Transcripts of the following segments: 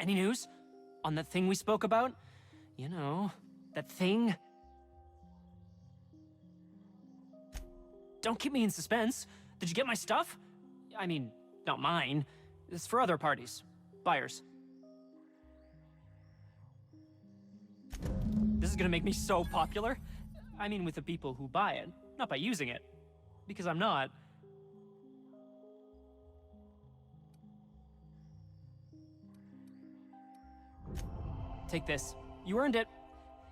Any news? On that thing we spoke about? You know, that thing? Don't keep me in suspense. Did you get my stuff? I mean, not mine. It's for other parties. Buyers. This is gonna make me so popular. I mean, with the people who buy it, not by using it. Because I'm not. Take this. You earned it.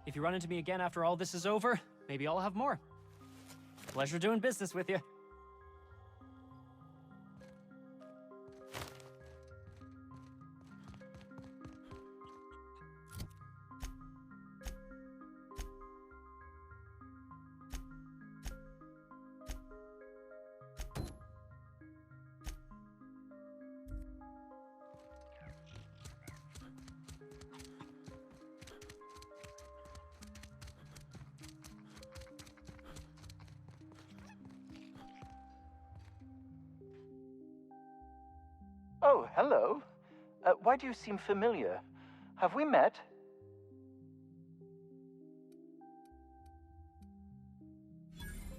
If you run into me again after all this is over, maybe I'll have more. Pleasure doing business with you. Oh, hello. Why do you seem familiar? Have we met?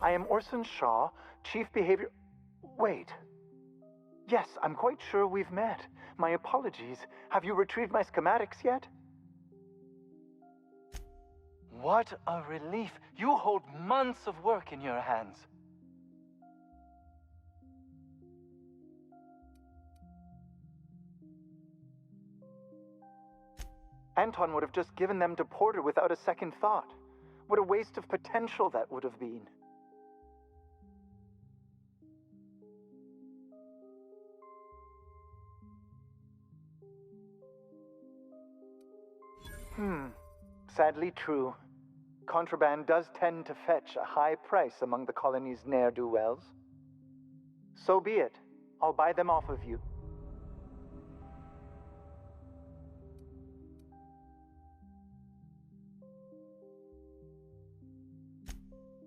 I am Orson Shaw, Chief Behavior... Wait. Yes, I'm quite sure we've met. My apologies. Have you retrieved my schematics yet? What a relief. You hold months of work in your hands. Anton would have just given them to Porter without a second thought. What a waste of potential that would have been. Sadly true. Contraband does tend to fetch a high price among the colony's ne'er-do-wells. So be it. I'll buy them off of you.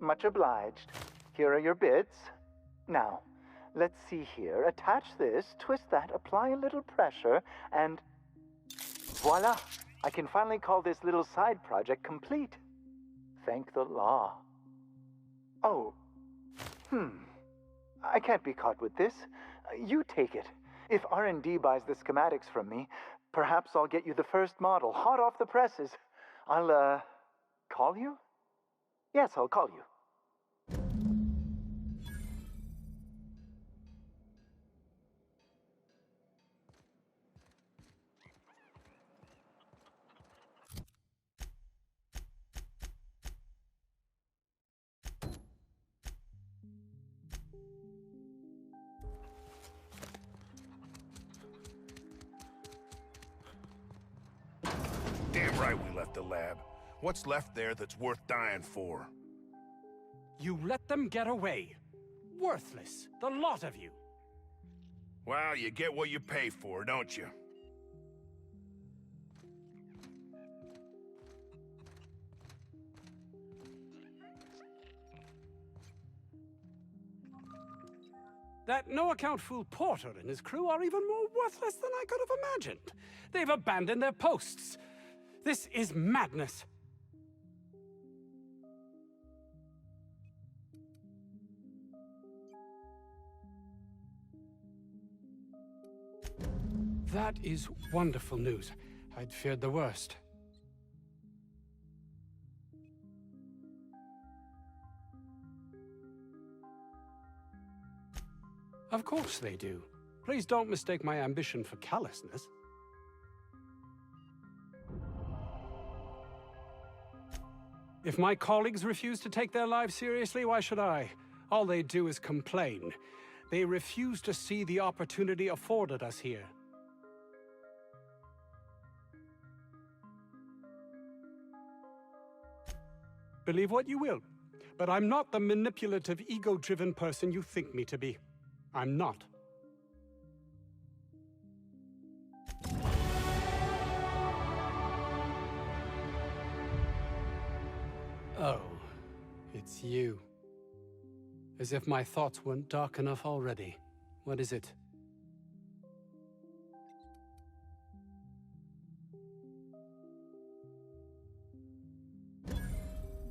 Much obliged. Here are your bids. Now, let's see here. Attach this, twist that, apply a little pressure, and... voila! I can finally call this little side project complete. Thank the law. Oh. I can't be caught with this. You take it. If R&D buys the schematics from me, perhaps I'll get you the first model, hot off the presses. I'll, call you? Yes, I'll call you. Damn right we left the lab. What's left there that's worth dying for? You let them get away. Worthless, the lot of you. Well, you get what you pay for, don't you? That no-account fool Porter and his crew are even more worthless than I could have imagined. They've abandoned their posts. This is madness. That is wonderful news. I'd feared the worst. Of course they do. Please don't mistake my ambition for callousness. If my colleagues refuse to take their lives seriously, why should I? All they do is complain. They refuse to see the opportunity afforded us here. Believe what you will, but I'm not the manipulative, ego-driven person you think me to be. I'm not. Oh, it's you. As if my thoughts weren't dark enough already. What is it?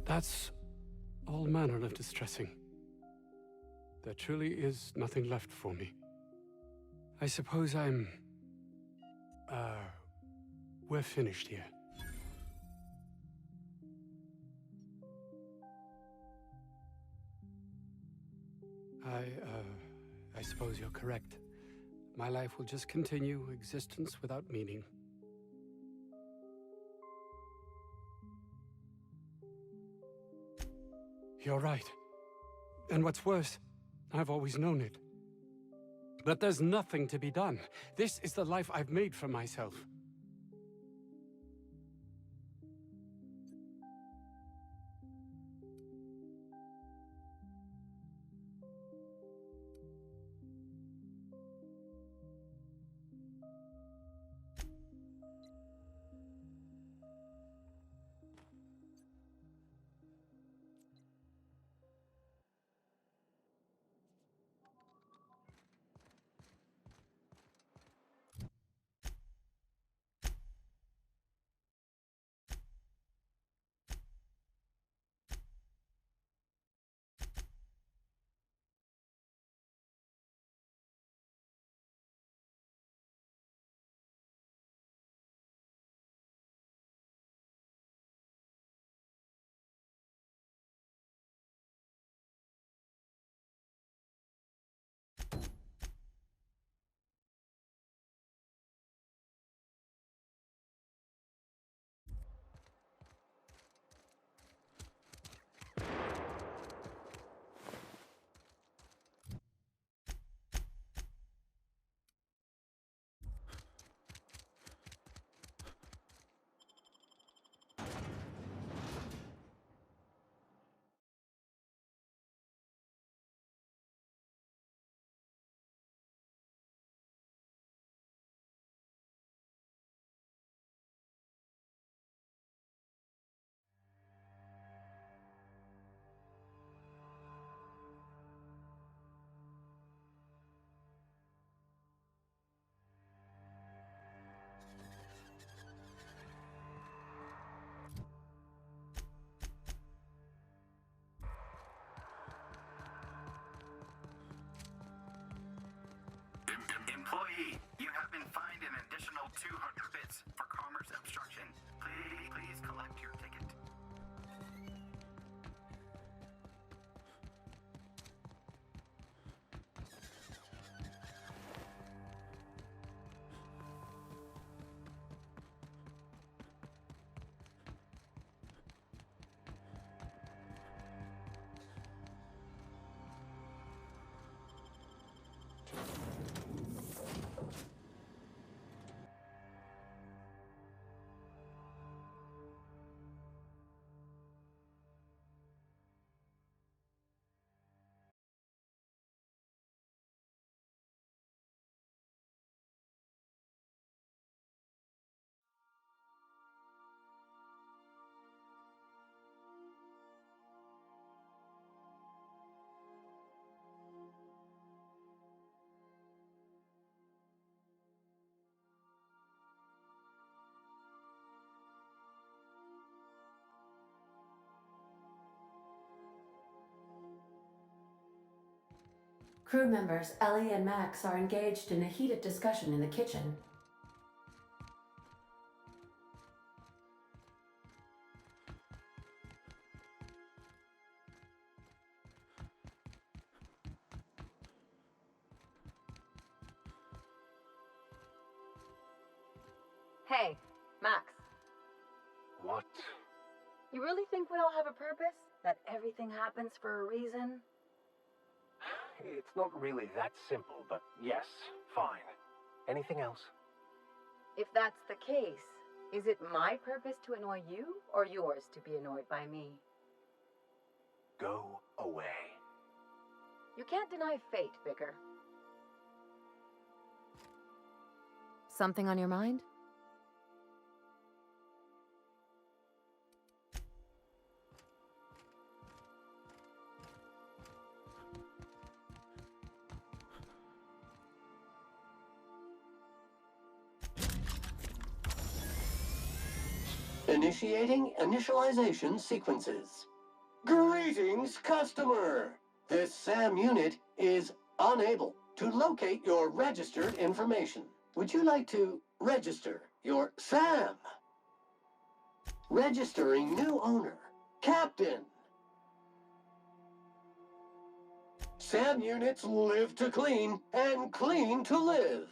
That's all manner of distressing. There truly is nothing left for me. I suppose we're finished here. I suppose you're correct. My life will just continue, existence without meaning. You're right. And what's worse, I've always known it. But there's nothing to be done. This is the life I've made for myself. Employee, you have been fined an additional 200 bits for commerce obstruction. Please collect your ticket. Crew members Ellie and Max are engaged in a heated discussion in the kitchen. Hey, Max. What? You really think we all have a purpose? That everything happens for a reason? It's not really that simple, but yes, fine. Anything else? If that's the case, is it my purpose to annoy you, or yours to be annoyed by me? Go away. You can't deny fate, Vicar. Something on your mind? Initiating initialization sequences. Greetings, customer! This SAM unit is unable to locate your registered information. Would you like to register your SAM? Registering new owner, Captain. SAM units live to clean and clean to live.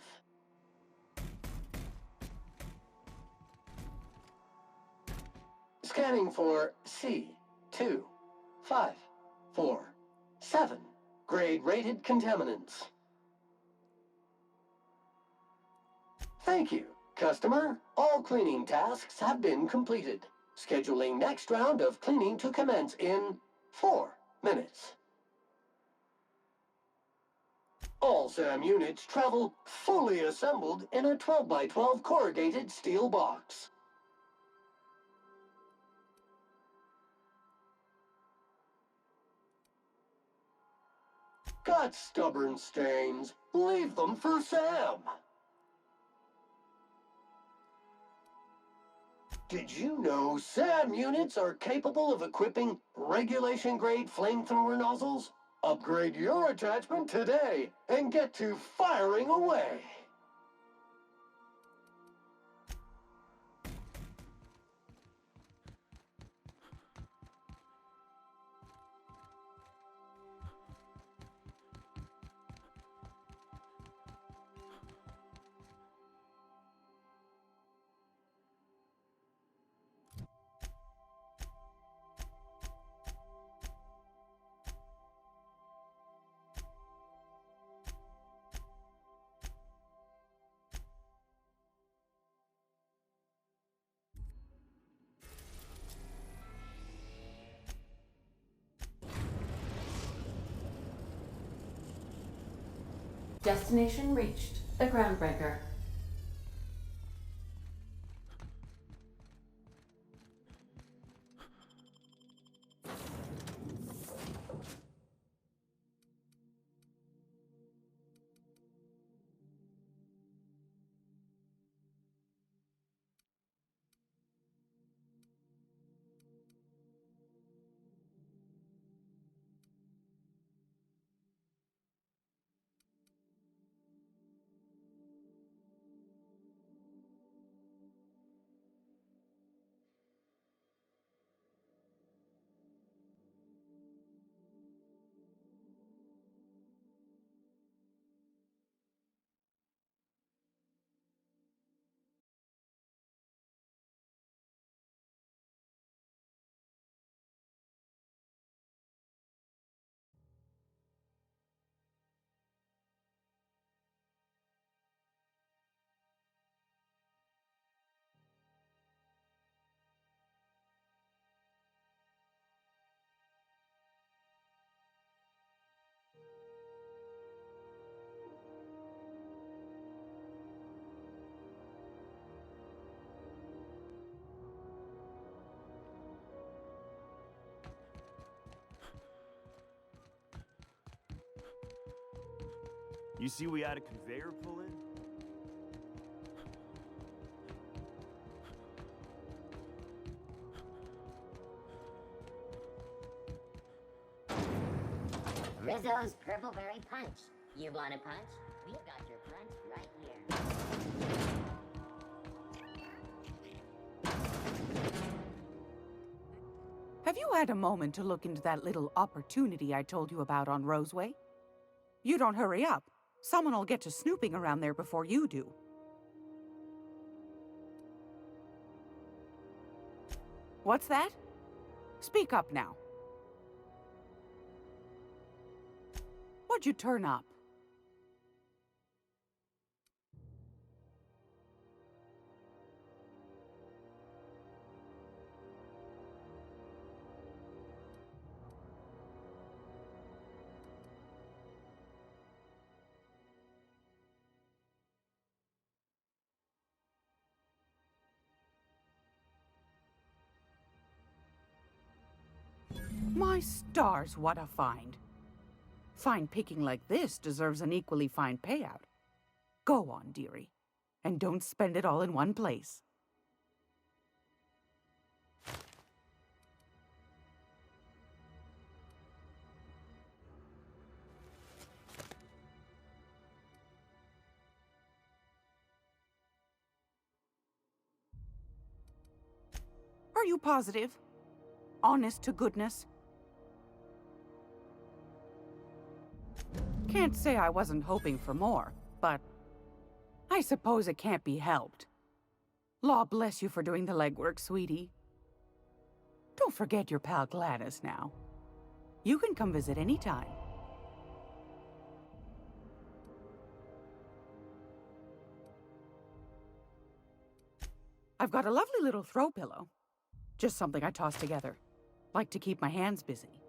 Scanning for C2547. Grade rated contaminants. Thank you, customer. All cleaning tasks have been completed. Scheduling next round of cleaning to commence in 4 minutes. All SAM units travel fully assembled in a 12 by 12 corrugated steel box. Got stubborn stains? Leave them for Sam. Did you know SAM units are capable of equipping regulation-grade flamethrower nozzles? Upgrade your attachment today and get to firing away. Destination reached. The Groundbreaker. You see we had a conveyor pull in? Rizzo's Purpleberry Punch. You want a punch? We've got your punch right here. Have you had a moment to look into that little opportunity I told you about on Roseway? You don't hurry up. Someone will get to snooping around there before you do. What's that? Speak up now. What'd you turn up? My stars, what a find. Fine picking like this deserves an equally fine payout. Go on, dearie, and don't spend it all in one place. Are you positive? Honest to goodness? Can't say I wasn't hoping for more, but I suppose it can't be helped. Law bless you for doing the legwork, sweetie. Don't forget your pal Gladys now. You can come visit anytime. I've got a lovely little throw pillow. Just something I toss together. Like to keep my hands busy.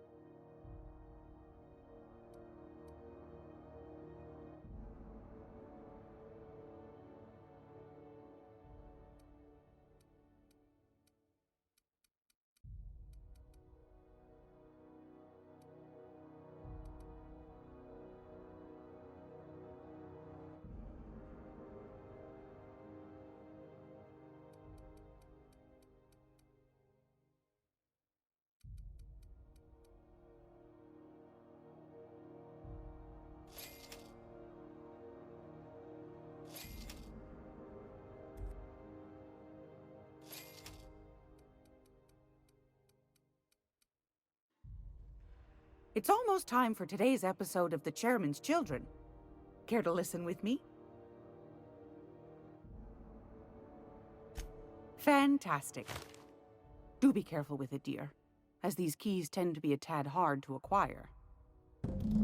It's almost time for today's episode of The Chairman's Children. Care to listen with me? Fantastic. Do be careful with it, dear, as these keys tend to be a tad hard to acquire.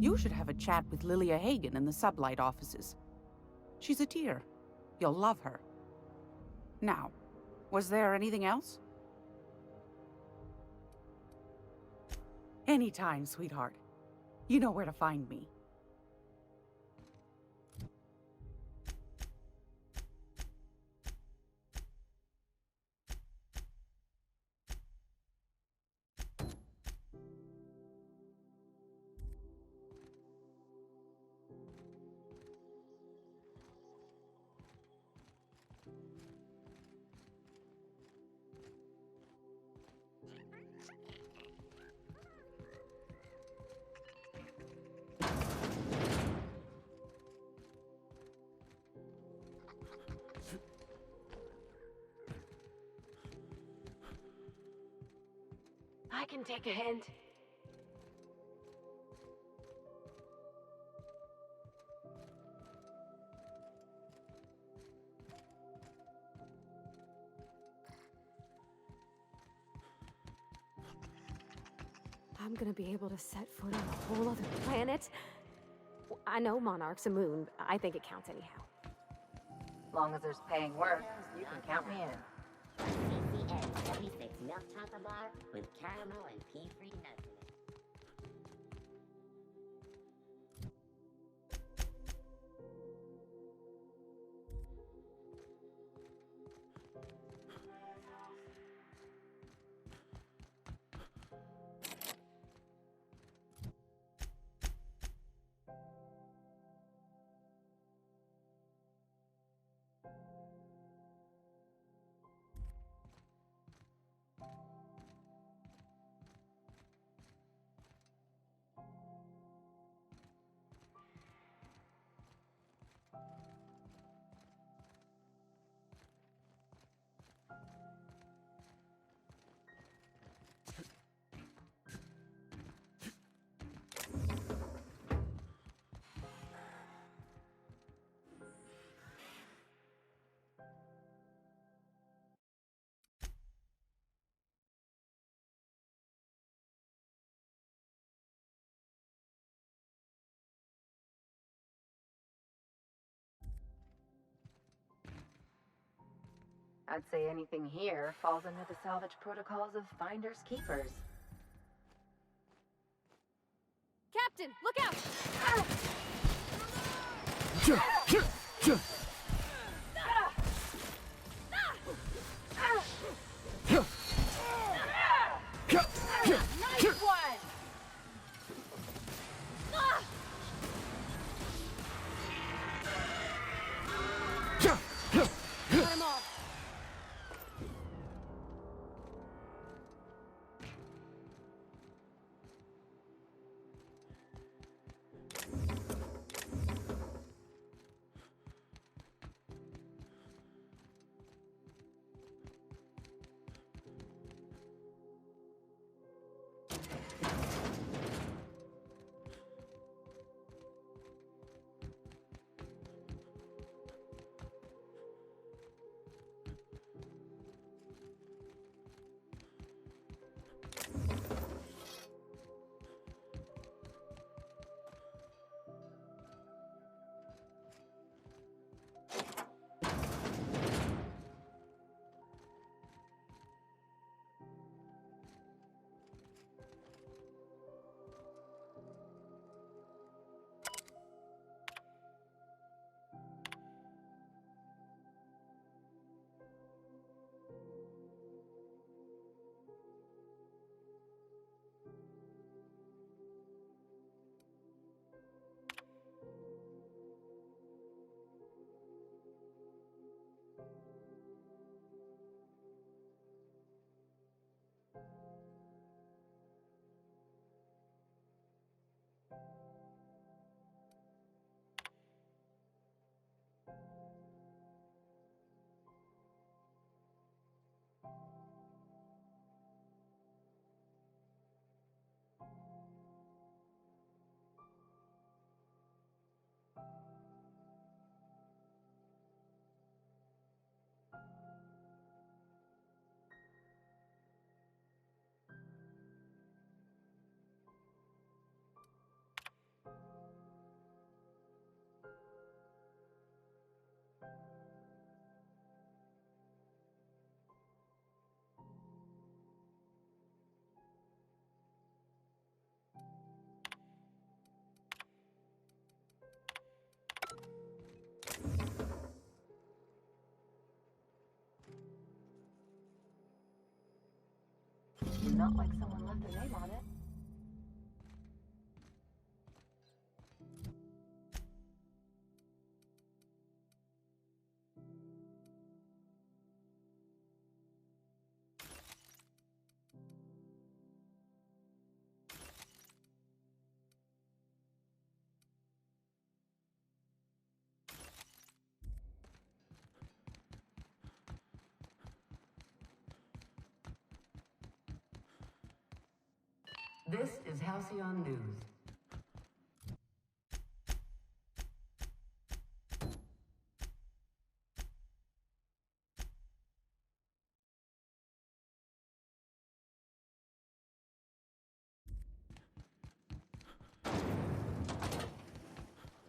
You should have a chat with Lilia Hagen in the Sublight offices. She's a dear. You'll love her. Now, was there anything else? Anytime, sweetheart. You know where to find me. I can take a hint. I'm gonna be able to set foot on a whole other planet? I know Monarch's a moon. I think it counts anyhow. Long as there's paying work, you can count me in. CCN 76 milk chocolate bar with caramel and pea-free nuts in it. I'd say anything here falls under the salvage protocols of finders keepers. Captain, look out! Nice one! Got him all. Not like someone left their name on it. This is Halcyon News.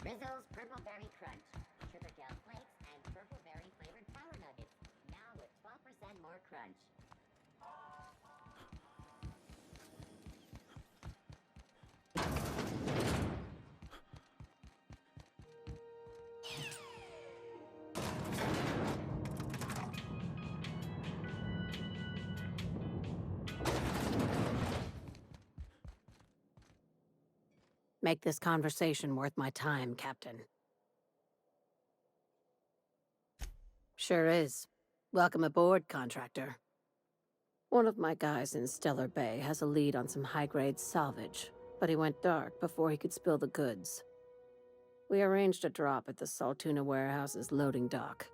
Rizzo's Purple Berry Crunch, Sugar Gel Flakes, and Purple Berry flavored Power Nuggets. Now with 12% more crunch. Make this conversation worth my time, Captain. Sure is. Welcome aboard, contractor. One of my guys in Stellar Bay has a lead on some high-grade salvage, but he went dark before he could spill the goods. We arranged a drop at the Saltuna warehouse's loading dock.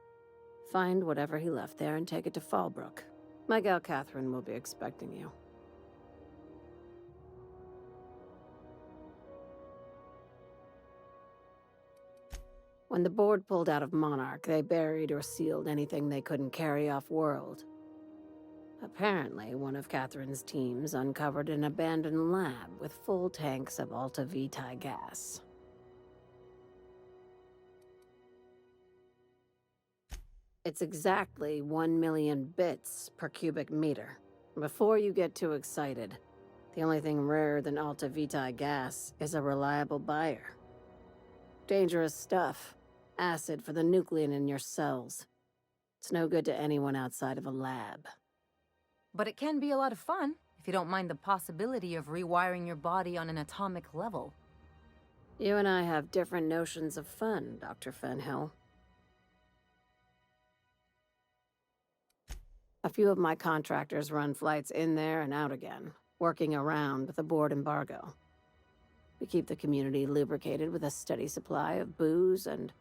Find whatever he left there and take it to Fallbrook. My gal Catherine will be expecting you. When the board pulled out of Monarch, they buried or sealed anything they couldn't carry off-world. Apparently, one of Catherine's teams uncovered an abandoned lab with full tanks of Alta Vitae gas. It's exactly 1 million bits per cubic meter. Before you get too excited, the only thing rarer than Alta Vitae gas is a reliable buyer. Dangerous stuff. Acid for the nuclein in your cells. It's no good to anyone outside of a lab. But it can be a lot of fun, if you don't mind the possibility of rewiring your body on an atomic level. You and I have different notions of fun, Dr. Fenhill. A few of my contractors run flights in there and out again, working around the board embargo. We keep the community lubricated with a steady supply of booze and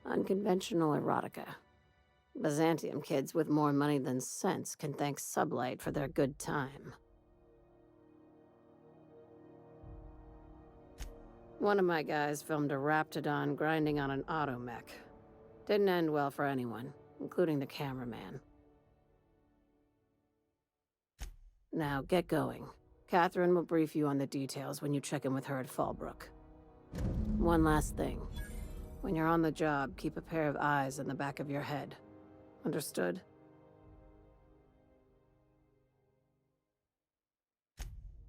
unconventional erotica. Byzantium kids with more money than sense can thank Sublight for their good time. One of my guys filmed a Raptidon grinding on an automech. Didn't end well for anyone, including the cameraman. Now, get going. Catherine will brief you on the details when you check in with her at Fallbrook. One last thing. When you're on the job, keep a pair of eyes in the back of your head. Understood?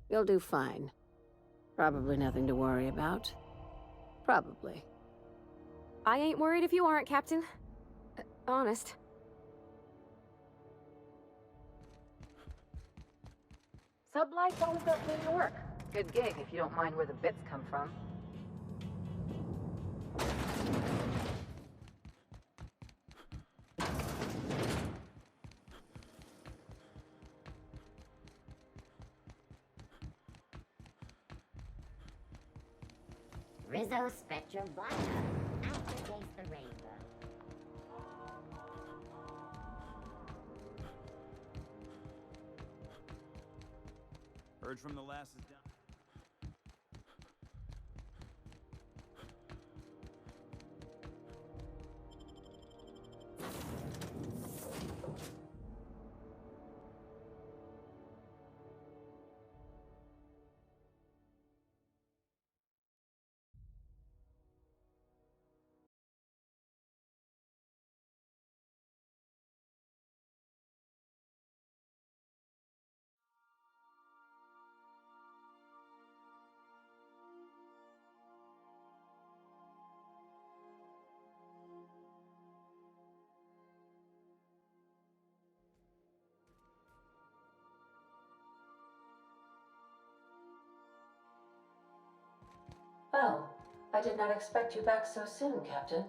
You'll do fine. Probably nothing to worry about. Probably. I ain't worried if you aren't, Captain. Honest. Sublight's always got plenty of work. Good gig if you don't mind where the bits come from. Rizzo Spectrum Vodka. Aftertaste the rainbow. Heard from the lasses down. Well, I did not expect you back so soon, Captain.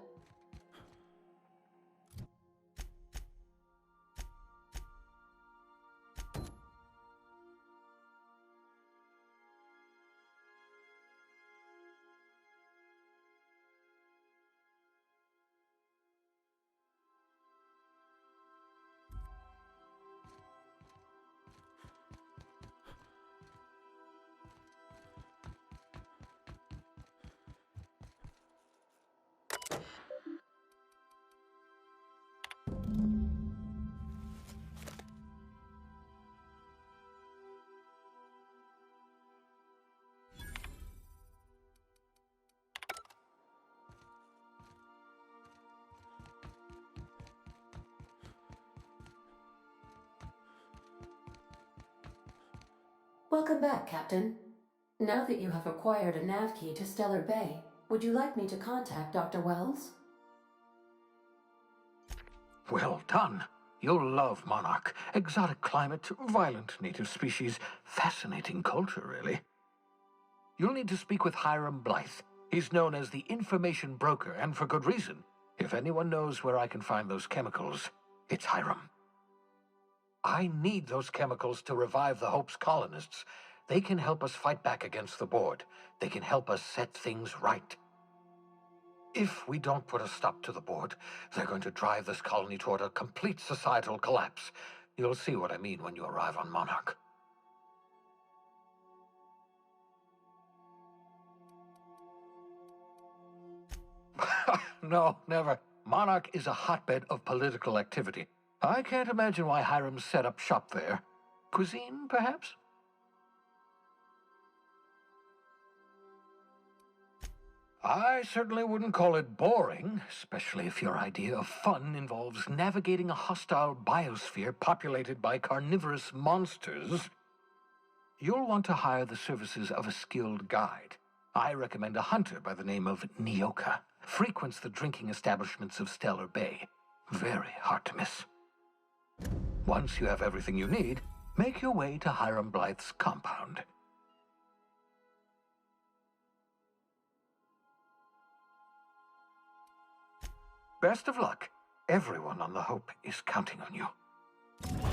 Welcome back, Captain. Now that you have acquired a nav key to Stellar Bay, would you like me to contact Dr. Wells? Well done. You'll love Monarch. Exotic climate, violent native species, fascinating culture, really. You'll need to speak with Hiram Blythe. He's known as the information broker, and for good reason. If anyone knows where I can find those chemicals, it's Hiram. I need those chemicals to revive the Hope's colonists. They can help us fight back against the Board. They can help us set things right. If we don't put a stop to the Board, they're going to drive this colony toward a complete societal collapse. You'll see what I mean when you arrive on Monarch. No, never. Monarch is a hotbed of political activity. I can't imagine why Hiram set up shop there. Cuisine, perhaps? I certainly wouldn't call it boring, especially if your idea of fun involves navigating a hostile biosphere populated by carnivorous monsters. You'll want to hire the services of a skilled guide. I recommend a hunter by the name of Nyoka. Frequents the drinking establishments of Stellar Bay. Very hard to miss. Once you have everything you need, make your way to Hiram Blythe's compound. Best of luck. Everyone on the Hope is counting on you.